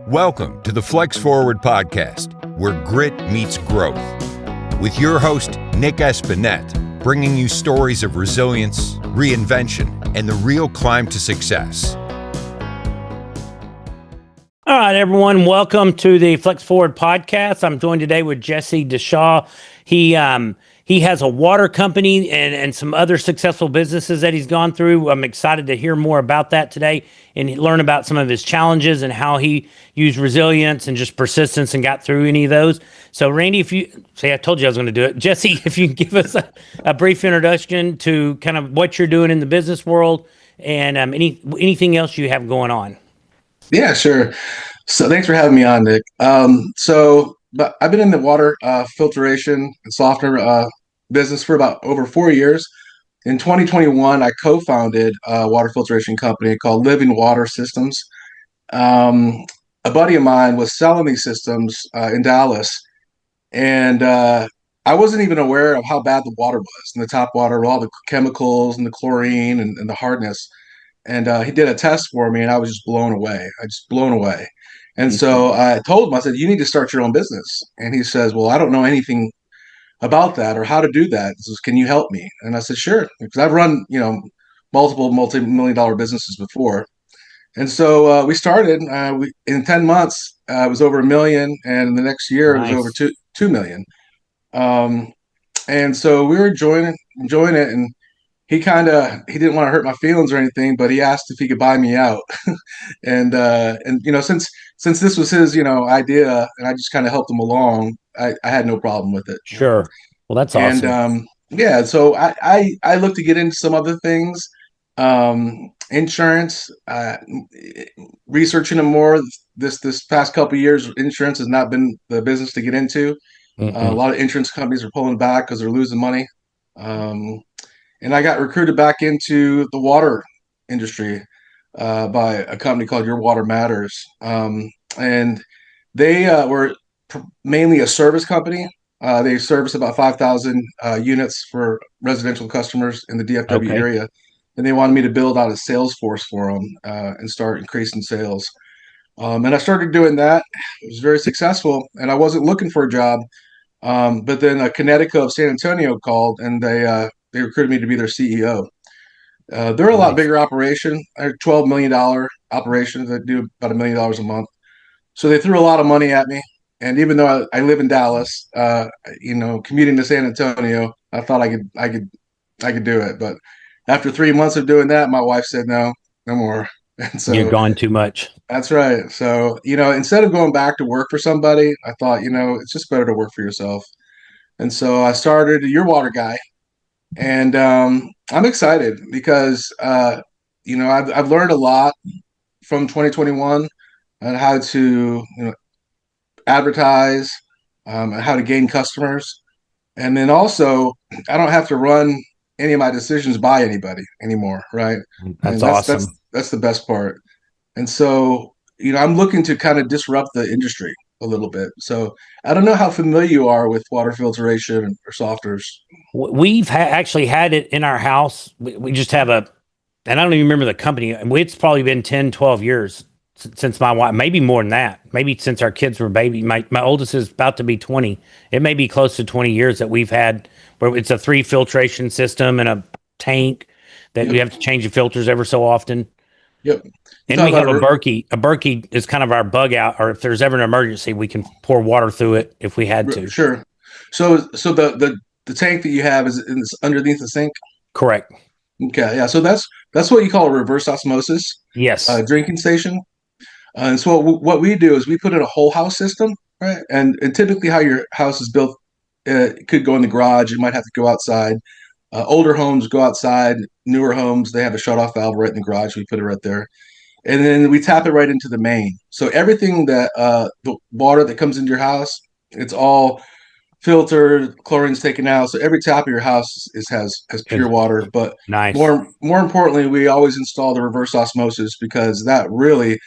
Welcome to the Flex Forward podcast, where grit meets growth. With your host, Nic Espanet, bringing you stories of resilience, reinvention, and the real climb to success. All right, everyone. Welcome to the Flex Forward podcast. I'm joined today with Jesse Dishaw. He has a water company and some other successful businesses that he's gone through. I'm excited to hear more about that today and learn about some of his challenges and how he used resilience and just persistence and got through any of those. So, Randy, I told you I was going to do it. Jesse, if you can give us a brief introduction to kind of what you're doing in the business world and anything else you have going on. Yeah, sure. So thanks for having me on, Nick. But I've been in the water filtration and softener business for about over 4 years. In 2021, I co-founded a water filtration company called Living Water Systems. A buddy of mine was selling these systems in Dallas, and I wasn't even aware of how bad the water was, and the top water, all the chemicals and the chlorine and the hardness. And he did a test for me, and I was just blown away. And so I told him, I said, you need to start your own business. And he says, well, I don't know anything about that or how to do that. He says, can you help me? And I said, sure, because I've run, multiple multi-million-dollar businesses before. And so we started. In 10 months, it was over $1 million, and the next year Nice. it was over $2 million. And so we were enjoying it, and he didn't want to hurt my feelings or anything, but he asked if he could buy me out. and since this was his, idea, and I just kind of helped him along, I had no problem with it. Sure. Well, that's awesome. And so I look to get into some other things, insurance, researching them more. This past couple of years, insurance has not been the business to get into. A lot of insurance companies are pulling back because they're losing money. And I got recruited back into the water industry by a company called Your Water Matters. And they were mainly a service company. They service about 5,000 units for residential customers in the DFW area. And they wanted me to build out a sales force for them and start increasing sales. And I started doing that. It was very successful. And I wasn't looking for a job. But then Connecticut of San Antonio called, and they recruited me to be their CEO. They're a lot bigger operation. They're $12 million operations that do about $1 million a month. So they threw a lot of money at me. And even though I live in Dallas, commuting to San Antonio, I thought I could do it. But after 3 months of doing that, my wife said, no more. And so you're gone too much. That's right. So, instead of going back to work for somebody, I thought, it's just better to work for yourself. And so I started Your Water Guy. And I'm excited because, I've learned a lot from 2021 on how to advertise, how to gain customers. And then also, I don't have to run any of my decisions by anybody anymore, right? That's awesome. That's the best part. And so, I'm looking to kind of disrupt the industry a little bit. So I don't know how familiar you are with water filtration or softeners. We've actually had it in our house. We just have and I don't even remember the company. It's probably been 10, 12 years since my wife, maybe more than that. Maybe since our kids were baby. My oldest is about to be 20. It may be close to 20 years that we've had where it's a 3 filtration system and a tank that we have to change the filters ever so often. Yep. And we have a Berkey. A Berkey is kind of our bug out, or if there's ever an emergency, we can pour water through it if we had to. Sure. So the tank that you have is underneath the sink? Correct. Okay. Yeah. So that's what you call a reverse osmosis. Yes. Drinking station. And so what we do is we put in a whole house system, right? And typically how your house is built, it could go in the garage. You might have to go outside. Older homes go outside. Newer homes, they have a shut-off valve right in the garage. We put it right there. And then we tap it right into the main. So everything that the water that comes into your house, it's all filtered, chlorine's taken out. So every tap of your house has pure water. But nice. More importantly, we always install the reverse osmosis because that really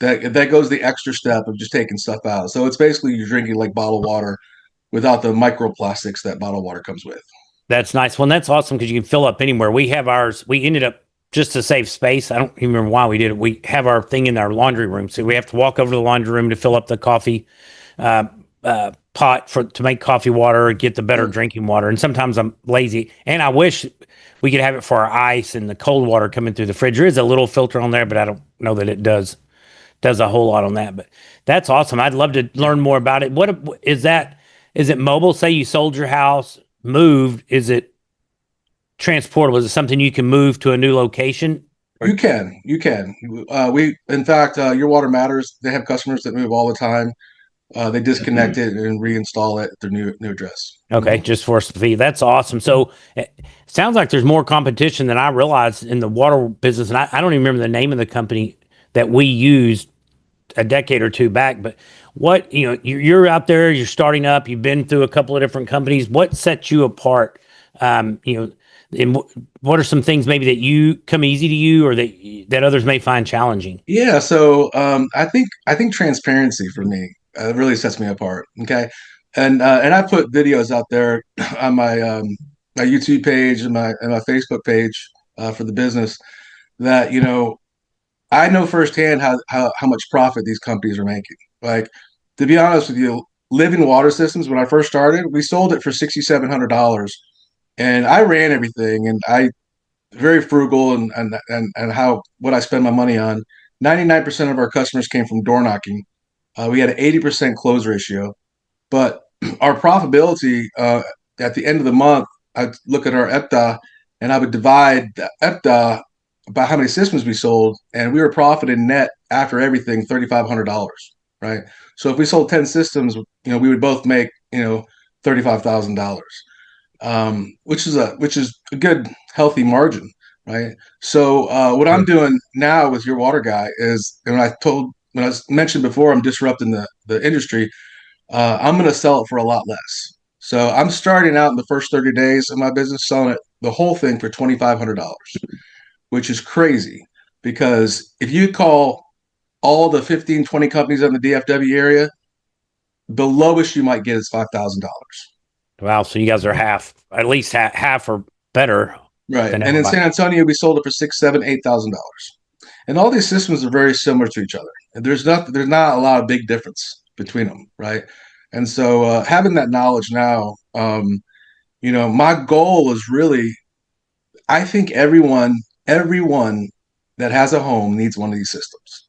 that goes the extra step of just taking stuff out. So it's basically you're drinking like bottled water without the microplastics that bottled water comes with. That's nice. Well, that's awesome because you can fill up anywhere. We have ours. We ended up just to save space. I don't even remember why we did it. We have our thing in our laundry room, so we have to walk over to the laundry room to fill up the coffee pot to make coffee water or get the better drinking water. And sometimes I'm lazy, and I wish we could have it for our ice and the cold water coming through the fridge. There is a little filter on there, but I don't know that it does a whole lot on that. But that's awesome. I'd love to learn more about it. What is that? Is it mobile? Say you sold your house, moved. Is it transportable? Is it something you can move to a new location? You can. In fact, Your Water Matters, they have customers that move all the time. They disconnect it and reinstall it at their new address. Okay, just for a fee. That's awesome. So it sounds like there's more competition than I realized in the water business. And I don't even remember the name of the company that we used a decade or two back. But what, you're out there, you're starting up, you've been through a couple of different companies. What sets you apart? And what are some things maybe that you come easy to you or that others may find challenging? Yeah. So I think transparency for me really sets me apart. Okay. And I put videos out there on my my YouTube page and my Facebook page for the business that, I know firsthand how much profit these companies are making. Like, to be honest with you, Living Water Systems, when I first started, we sold it for $6,700, and I ran everything, and I very frugal and how what I spend my money on. 99% of our customers came from door knocking. We had an 80% close ratio, but our profitability at the end of the month, I'd look at our EBITDA and I would divide the EBITDA by how many systems we sold, and we were profiting net after everything $3,500, right? So if we sold 10 systems, we would both make $35,000, which is a good healthy margin, right? So what I'm doing now with Your Water Guy is, and when I mentioned before, I'm disrupting the industry. I'm going to sell it for a lot less. So I'm starting out in the first 30 days of my business selling it the whole thing for $2,500, which is crazy, because if you call all the 15, 20 companies in the DFW area, the lowest you might get is $5,000. Wow. So you guys are at least half or better. Right. And in San Antonio, we sold it for $6,000, $7,000, $8,000. And all these systems are very similar to each other. And there's not a lot of big difference between them. Right. And so having that knowledge now, my goal is really, I think everyone that has a home needs one of these systems.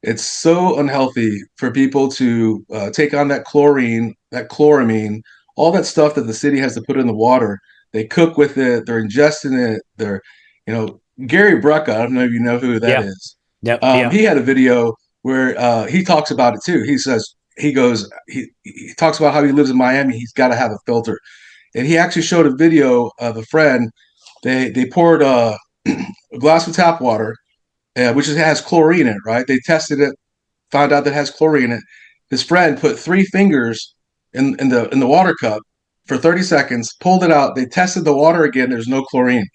It's so unhealthy for people to take on that chlorine, that chloramine, all that stuff that the city has to put in the water. They cook with it. They're ingesting it. They're, Gary Brucka, I don't know if you know who that is. Yep. He had a video where he talks about it too. He talks about how he lives in Miami. He's got to have a filter. And he actually showed a video of a friend. They poured a glass of tap water, which has chlorine in it, right? They tested it, found out that it has chlorine in it. His friend put 3 fingers in the water cup for 30 seconds, pulled it out. They tested the water again. There's no chlorine.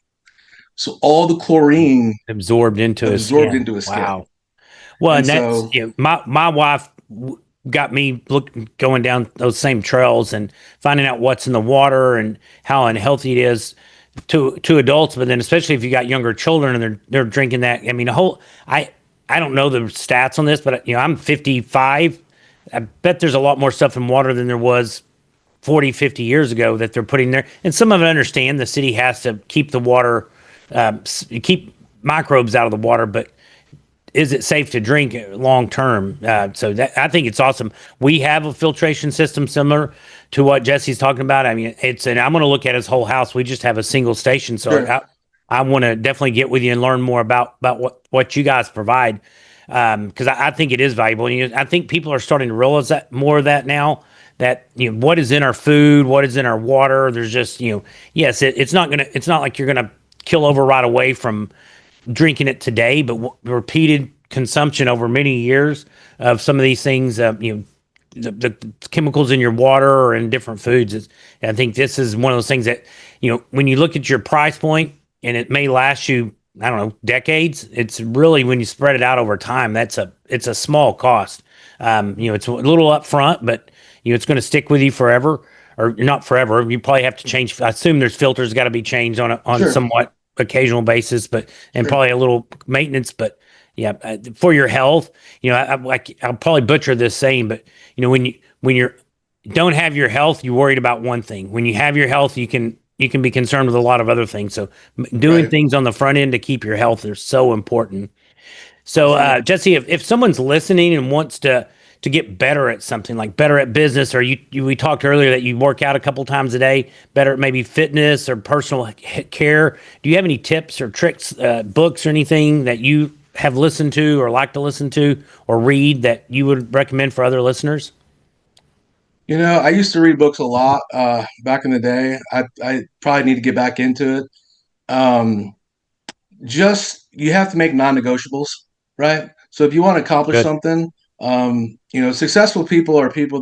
So all the chlorine absorbed into his skin. Wow. Well, and that's my wife got me going down those same trails and finding out what's in the water and how unhealthy it is to adults, but then especially if you got younger children and they're drinking that. I mean, I don't know the stats on this, but I'm 55. I bet there's a lot more stuff in water than there was 40, 50 years ago that they're putting there. And some of it, I understand the city has to keep the water, keep microbes out of the water, but is it safe to drink long term? So I think it's awesome. We have a filtration system similar to what Jesse's talking about. I mean, and I'm going to look at his whole house. We just have a single station. So sure. I want to definitely get with you and learn more about what you guys provide. Because I think it is valuable. And I think people are starting to realize that more of that now, that, what is in our food, what is in our water. There's just, yes, it's not like you're going to kill over right away from drinking it today, but repeated consumption over many years of some of these things, the chemicals in your water or in different foods. I think this is one of those things that, when you look at your price point and it may last you, I don't know, decades, it's really, when you spread it out over time, it's a small cost. It's a little upfront, but it's going to stick with you forever, or not forever. You probably have to change. I assume there's filters got to be changed on sure. somewhat occasional basis, and Sure. probably a little maintenance, but yeah, for your health, I'll probably butcher this saying, but when you don't have your health, you're worried about one thing. When you have your health, you can be concerned with a lot of other things. So doing Right. things on the front end to keep your health is so important. So, Sure. Jesse, if someone's listening and wants to get better at something, like better at business, or we talked earlier that you work out a couple times a day, better at maybe fitness or personal care. Do you have any tips or tricks, books or anything that you have listened to or like to listen to or read that you would recommend for other listeners? I used to read books a lot back in the day. I probably need to get back into it. Um, just you have to make non-negotiables, right? So if you want to accomplish Good. something, successful people are people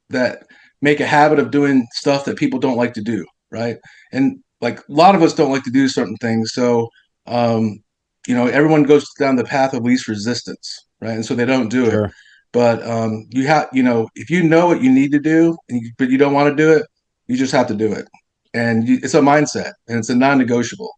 that make a habit of doing stuff that people don't like to do, right? And like a lot of us don't like to do certain things, so everyone goes down the path of least resistance, right? And so they don't do it. Sure. But if you know what you need to do, but you don't want to do it, you just have to do it. And it's a mindset, and it's a non-negotiable.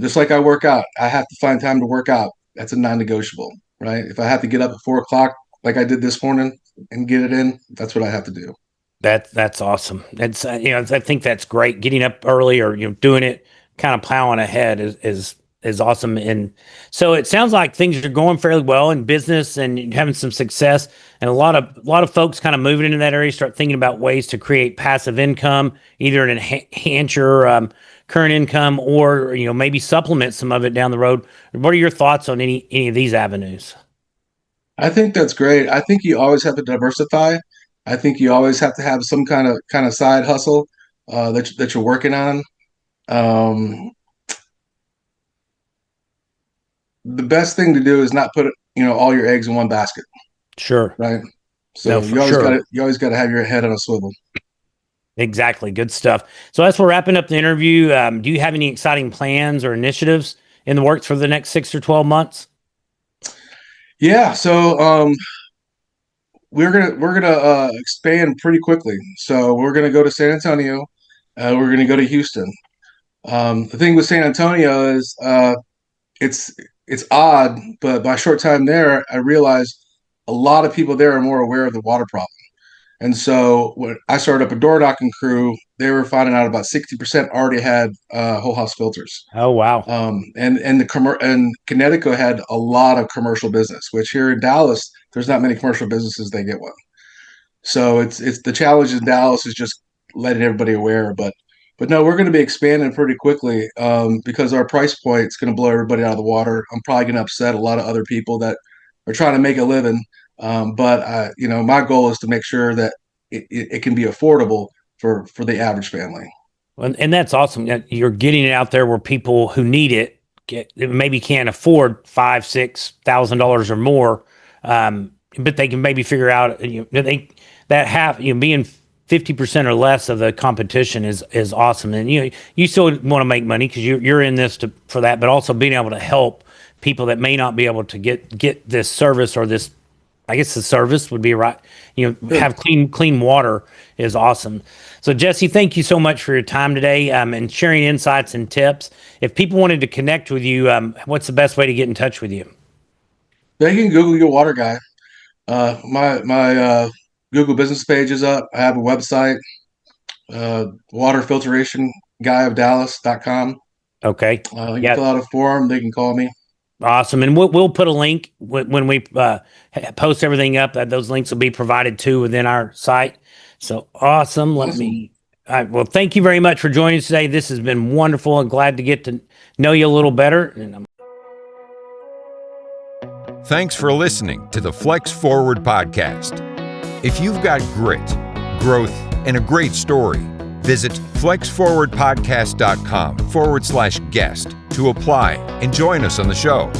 Just like I work out, I have to find time to work out. That's a non-negotiable, right? If I have to get up at 4 o'clock, like I did this morning, and get it in, that's what I have to do. That's awesome. That's I think that's great. Getting up early or doing it, kind of plowing ahead is awesome. And so it sounds like things are going fairly well in business and you're having some success. And a lot of folks kind of moving into that area start thinking about ways to create passive income, either to enhance your current income or maybe supplement some of it down the road. What are your thoughts on any of these avenues? I think that's great. I think you always have to diversify. I think you always have to have some kind of side hustle that you're working on. Um, the best thing to do is not put all your eggs in one basket, Sure. right? No, So for sure. you always got to have your head on a swivel. Exactly. Good stuff. So as we're wrapping up the interview, do you have any exciting plans or initiatives in the works for the next 6 or 12 months? Yeah, so we're gonna expand pretty quickly. So we're gonna go to San Antonio. We're gonna go to Houston. The thing with San Antonio is it's it's odd, but by a short time there, I realized a lot of people there are more aware of the water problem. And so when I started up a door knocking crew, they were finding out about 60% already had whole house filters. Oh, wow. And Connecticut had a lot of commercial business, which here in Dallas, there's not many commercial businesses they get one. So it's the challenge in Dallas is just letting everybody aware. But no, we're going to be expanding pretty quickly because our price point is going to blow everybody out of the water. I'm probably going to upset a lot of other people that are trying to make a living. But my goal is to make sure that it can be affordable for the average family. And that's awesome. You're getting it out there where people who need it maybe can't afford $5,000-6,000 or more, but they can maybe figure out being 50% or less of the competition is awesome. And you still want to make money because you're in this for that, but also being able to help people that may not be able to get this service or this. I guess the service would be right. Have clean water is awesome. So Jesse, thank you so much for your time today and sharing insights and tips. If people wanted to connect with you, what's the best way to get in touch with you? They can Google your water guy. My Google business page is up. I have a website, water filtration guy of Dallas.com. Okay. You can fill out a form. They can call me. Awesome. And we'll put a link when we post everything up. Those links will be provided too within our site. So awesome. All right. Well, thank you very much for joining us today. This has been wonderful. I'm glad to get to know you a little better. Thanks for listening to the Flex Forward podcast. If you've got grit, growth, and a great story, visit flexforwardpodcast.com/guest to apply and join us on the show.